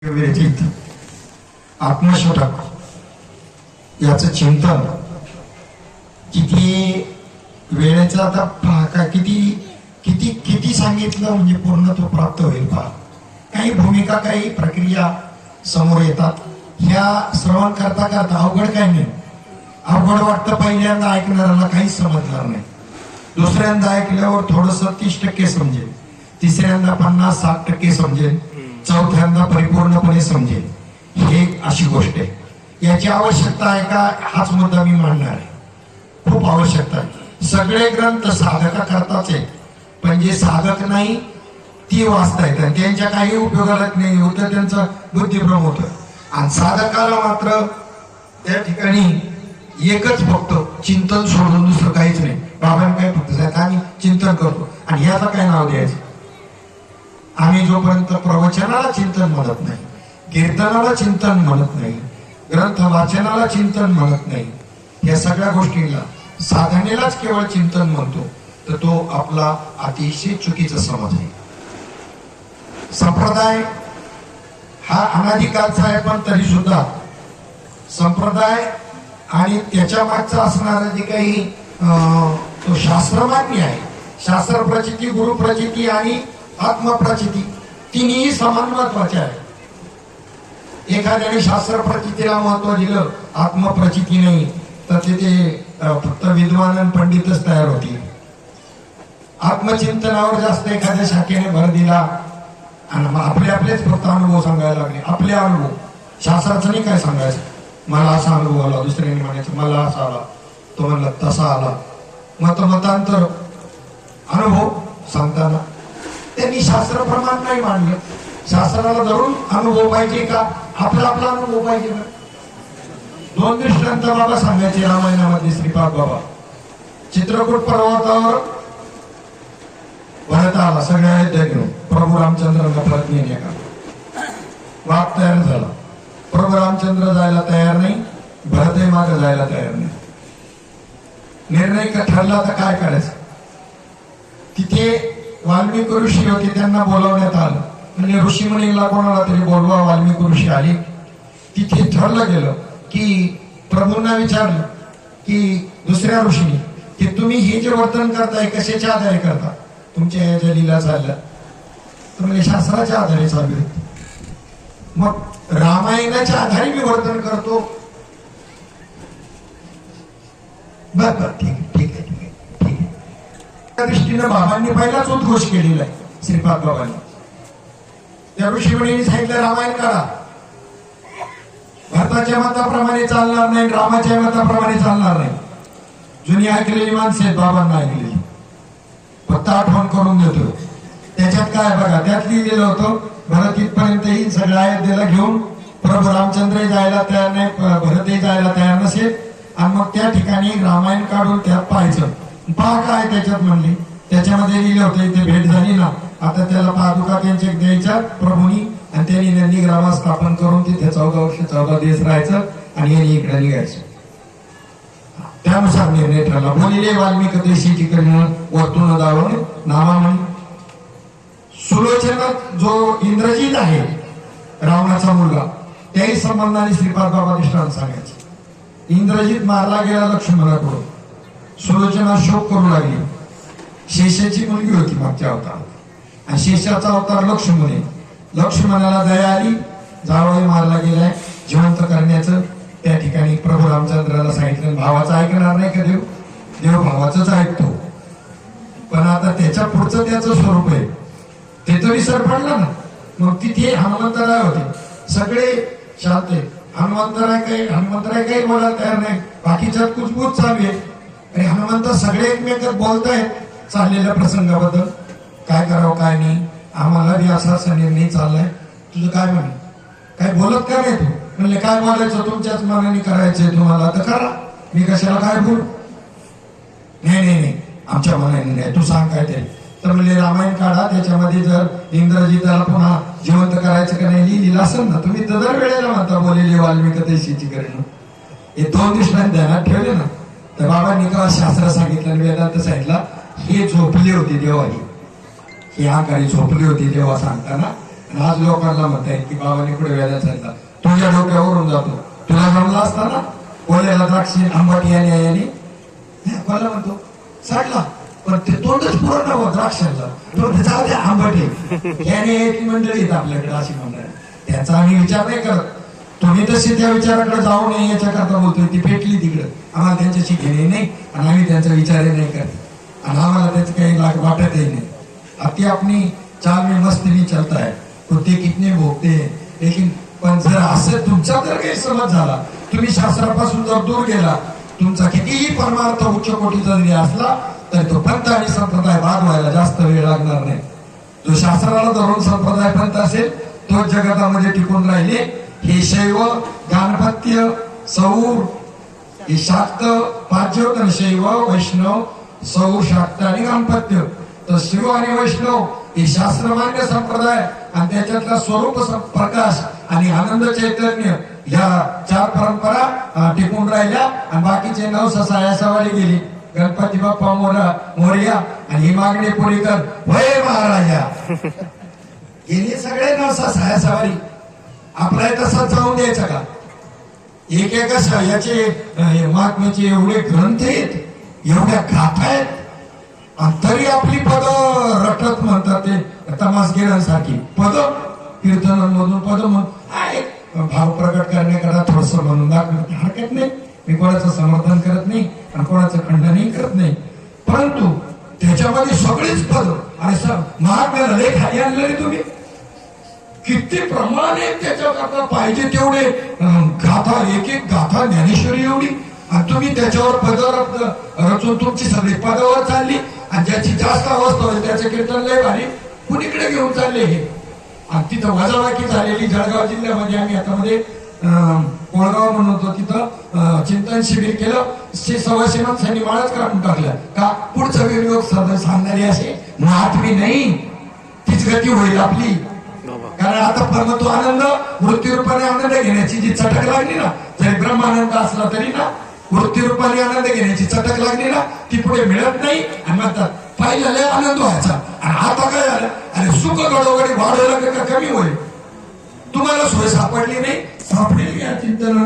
विरचित आत्मशतक याचं चिंतन किती वेळेचा आता पहा किती किती किती सांगितलं म्हणजे पूर्णत्व प्राप्त होईल पहा. काही भूमिका काही प्रक्रिया समोर येतात. ह्या श्रवण करता करता अवघड काही नाही. अवघड वाटतं पहिल्यांदा ऐकणाऱ्याला काहीच समजणार नाही. दुसऱ्यांदा ऐकल्यावर थोडस 30% समजेल, तिसऱ्यांदा 50-60% समजेल, चौथ्यांदा परिपूर्णपणे समजेल. हे अशी गोष्ट आहे. याची आवश्यकता आहे का हाच मुद्दा मी मांडणार आहे. खूप आवश्यकता आहे. सगळे ग्रंथ साधक करताच आहेत, पण जे साधक नाही ती वाचता येतात, त्यांच्या काही उपयोगाला नाही होतं, त्यांचं बुद्धिभ्रम होतं. आणि साधकाला मात्र त्या ठिकाणी एकच फक्त चिंतन सोडून दुसरं काहीच नाही. बाबांनी काय फक्त सांगितलं आम्ही चिंतन करतो आणि ह्याचं काय नाव द्यायचं. आम्ही जोपर्यंत प्रवचनाला चिंतन म्हणत नाही, कीर्तनाला चिंतन म्हणत नाही, ग्रंथ वाचनाला चिंतन म्हणत नाही, या सगळ्या गोष्टीला साधनेलाच केवळ चिंतन म्हणतो, तर तो आपला अतिशय चुकीचा समज आहे. संप्रदाय हा अनादिकालचा आहे, पण तरी सुद्धा संप्रदाय आणि त्याच्या मागचा असणारा जे काही तो शास्त्रमान्य आहे, शास्त्र प्रचिती, गुरु प्रचिती आणि आत्मप्रचिती तिन्ही समान महत्वाचे आहे. एखाद्याने शास्त्र प्रचितीला महत्व दिलं, आत्मप्रचिती नाही, तर तिथे फक्त विद्वान आणि पंडितच तयार होतील. आत्मचिंतनावर जास्त एखाद्या शाखेने भर दिला आणि आपले आपलेच फक्त अनुभव सांगायला लागले. आपले अनुभव, शास्त्राचं नाही काय सांगायचं. मला असा अनुभव आला, दुसऱ्याने म्हणायचं मला असा आला, तो म्हणला तसा आला. मतांतर अनुभव सांगताना त्यांनी शास्त्र प्रमाण नाही मांडलं. शास्त्राला धरून अनुभव पाहिजे का आपला आपला अनुभव पाहिजे का. दोन दृष्टांत बाबा सांगायचे रामायणामध्ये. श्रीपाद बाबा चित्रकूट पर्वतावर भरत आला सगळ्या अयोध्या घेऊन. प्रभू रामचंद्रांना पत्नीने का वाद तयार झाला. प्रभू रामचंद्र जायला तयार नाही, भरतही मागे जायला तयार नाही. निर्णय ठरला तर काय करायचं. तिथे वाल्मिकी ऋषी होते, त्यांना बोलावण्यात आलं. म्हणजे ऋषी मुनीला कोणाला तरी बोलवा. वाल्मिकी ऋषी आले. तिथे ठरलं गेलं की प्रभूंना विचारलं की दुसऱ्या ऋषीने की तुम्ही हे जे वर्तन करताय कशाच्या आधारे करता. तुमच्या या ज्या लीला चालल्या तर म्हणजे शास्त्राच्या आधारे चालू आहेत. मग रामायणाच्या आधारे मी वर्तन करतो. बर ठीक आहे ठीक आहे ठीक आहे ठीक आहे. त्या दृष्टीनं बाबांनी पहिलाच उद्घोष केलेला आहे. श्रीपाद बाबांनी त्या ऋषीमुनींनी सांगितलं रामायण काढा. भारताच्या मताप्रमाणे चालणार नाही, रामाच्या मताप्रमाणे चालणार नाही. जुनी ऐकलेली माणसे आहेत, बाबांना ऐकलेली. फक्त आठवण करून देतो. त्याच्यात काय बघा, त्यात लिहिलेलं होतं भरत इथपर्यंत येईल, सगळ्या अयोध्येला घेऊन प्रभू रामचंद्रही जायला तयार नाही, भरतही जायला तयार नसेल. आणि मग त्या ठिकाणी रामायण काढून त्यात पाहायचं. पहा काय त्याच्यात म्हणले. त्याच्यामध्ये लिहिलं होतं इथे भेट झाली ना, आता त्याला पादुका त्यांच्या द्यायच्या प्रभूंनी आणि त्यांनी नंदीग्राम स्थापन करून तिथे 14 वर्ष 14 दिवस राहायचं आणि यांनी इकडे निघायचं. त्यानुसार निर्णय ठरला. बोलिले वाल्मिकी देशीची करणं वर्तुन दावण नामा म्हणे. सुलोचनात जो इंद्रजित आहे रावणाचा मुलगा, त्याही संबंधाने श्रीपाद बाबा दृष्टांत सांगायचे. इंद्रजित मारला गेला लक्ष्मणाकडून. सुलोचना शोक करू लागली. शेषाची मुलगी होती मागच्या अवतारात आणि शेषाचा अवतार लक्ष्मण आहे. लक्ष्मणाला दया आली, जावई मारला गेलाय, जिवंत करण्याचं. त्या ठिकाणी प्रभू रामचंद्राला सांगितलं भावाचं ऐकणार नाही का देव. देव भावाचंच ऐकतो, पण आता त्याच्या पुढचं त्याचं स्वरूप आहे, त्याचं विसर पडला ना. मग तिथे हनुमंतराय होते. सगळे शांत आहे. हनुमंतराय काही बोलायला तयार नाही. बाकीच्यात कुचबूच चालू आहे. आणि हनुमंत सगळे एकमेकात बोलतायत चाललेल्या प्रसंगाबद्दल. काय करावं काय नाही, आम्हाला बी असा निर्णय चाललाय, तुझं काय म्हणे. काय बोलत का नाही तू. म्हणले काय बोलायचं तुमच्याच मनाने करायचंय तुम्हाला तर करा, मी कशाला काय बोलू. नाही नाही नाही आमच्या मनाने नाही, तू सांग काय ते. तर म्हणले रामायण काढा, त्याच्यामध्ये जर इंद्रजिताला पुन्हा जिवंत करायचं का नाही लिहिलेलं असेल ना. तुम्ही दर वेळेला म्हणता बोलेले वाल्मिकी देशीची करणं. हे 2 दृष्टांत ध्यानात ठेवले ना, तर बाबांनी का शास्त्र सांगितलं आणि वेदांत सांगितलं. हे झोपले होते देवाही, ही आकाळी झोपली होती तेव्हा सांगताना आणि आज लोकांना म्हणतायत की बाबांनी पुढे वेळा चालला, तुझ्या डोक्यावरून जातो. तुला जमला असता ना ओल्याला द्राक्षी आंबट याने कोणाला म्हणतो साडला, पण ते तोंडच पूर्ण नव्हतं द्राक्षांचा, तो जाऊ द्या आंबट याने एक मंडळी येत आपल्याकडे अशी मंडळी. त्याचा आम्ही विचार नाही करत. तुम्ही तशी त्या विचाराकडे जाऊ नये याच्याकरता बोलतोय. ती पेटली तिकडं, आम्हाला त्यांच्याशी घेणे नाही आणि आम्ही त्यांचा विचारही नाही करत आणि आम्हाला त्याचं काही वाटतही नाही. अति अपनी चाल में मस्त नहीं चलता है, कुत्ते कितने भोगते हैं. लेकिन पण जर असं तुमचा जर गैरसमज झाला, तुम्ही शास्त्रापासून जर दूर गेला, तुमचा कितीही परमार्थ उच्च कोटीचा जरी असला तर तो पंथ आणि संप्रदाय बाद व्हायला जास्त वेळ लागणार नाही. जो शास्त्राला धरून संप्रदाय पंथ असेल तो जगतामध्ये टिकून राहिले. हे शैव गाणपत्य सौर हे शाक्त पाच होत ना, शैव वैष्णव सौर शाक्त आणि गाणपत्य. तर शिव आणि वैष्णव हे शास्त्रमान्य संप्रदाय आणि त्याच्यातला स्वरूप प्रकाश आणि आनंद चैतन्य या चार परंपरा टिकून राहिल्या आणि बाकीचे 9 ससायासावाली गेली. गणपती बाप्पा मोरया आणि ही मागणी पुरी कर वय महाराजा गेली. सगळे 9 ससायासावाली आपला तसा जाऊन द्यायचा का? एक याचे महात्म्याचे एवढे ग्रंथ आहेत, एवढ्या गाथा आहेत आणि तरी आपली पद रटत म्हणतात. ते तमासगिरांसारखी पद कीर्तनांमधून पद म्हणून भाव प्रकट करण्याकरता थोडस म्हणून दाखवत हरकत नाही. मी कोणाचं समर्थन करत नाही आणि कोणाचं खंडनही करत नाही, परंतु त्याच्यामध्ये सगळीच पद आणि महात्म्याला लेख खाली आणले तुम्ही किती प्रमाणे त्याच्याकरता पाहिजे तेवढे गाथा, एक गाथा ज्ञानेश्वरी एवढी आणि तुम्ही त्याच्यावर पद रचून तुमची सगळी पदावर चालली आणि ज्याची जास्त अवस्था होईल त्याचे कीर्तन लय भारी कुणीकडे घेऊन चालले हे. आणि तिथं वजाबाकी झालेली जळगाव जिल्ह्यामध्ये आम्ही आता मध्ये कोळगाव म्हणून होतो, तिथं चिंतन शिबिर केलं. 100 माणसांनी माळच काढून टाकल्या का? पुढचं विनियोग सांगणारी असे महात्मी नाही, तीच गती होईल आपली. कारण आता परमत्व आनंद वृत्तीरूपाने आनंद घेण्याची जी चटक लागली ना, जरी ब्रह्मानंद असला तरी ना वृत्तीरूपाने आनंद घेण्याची चटक लागली ना ती पुढे मिळत नाही. आणि म्हणतात पाहिलेला आनंद व्हायचा आणि आता काय झालं, अरे सुख गडोगडी वाढवलं का कमी होईल. तुम्हाला सोय सापडली नाही, सापडेल या चिंतन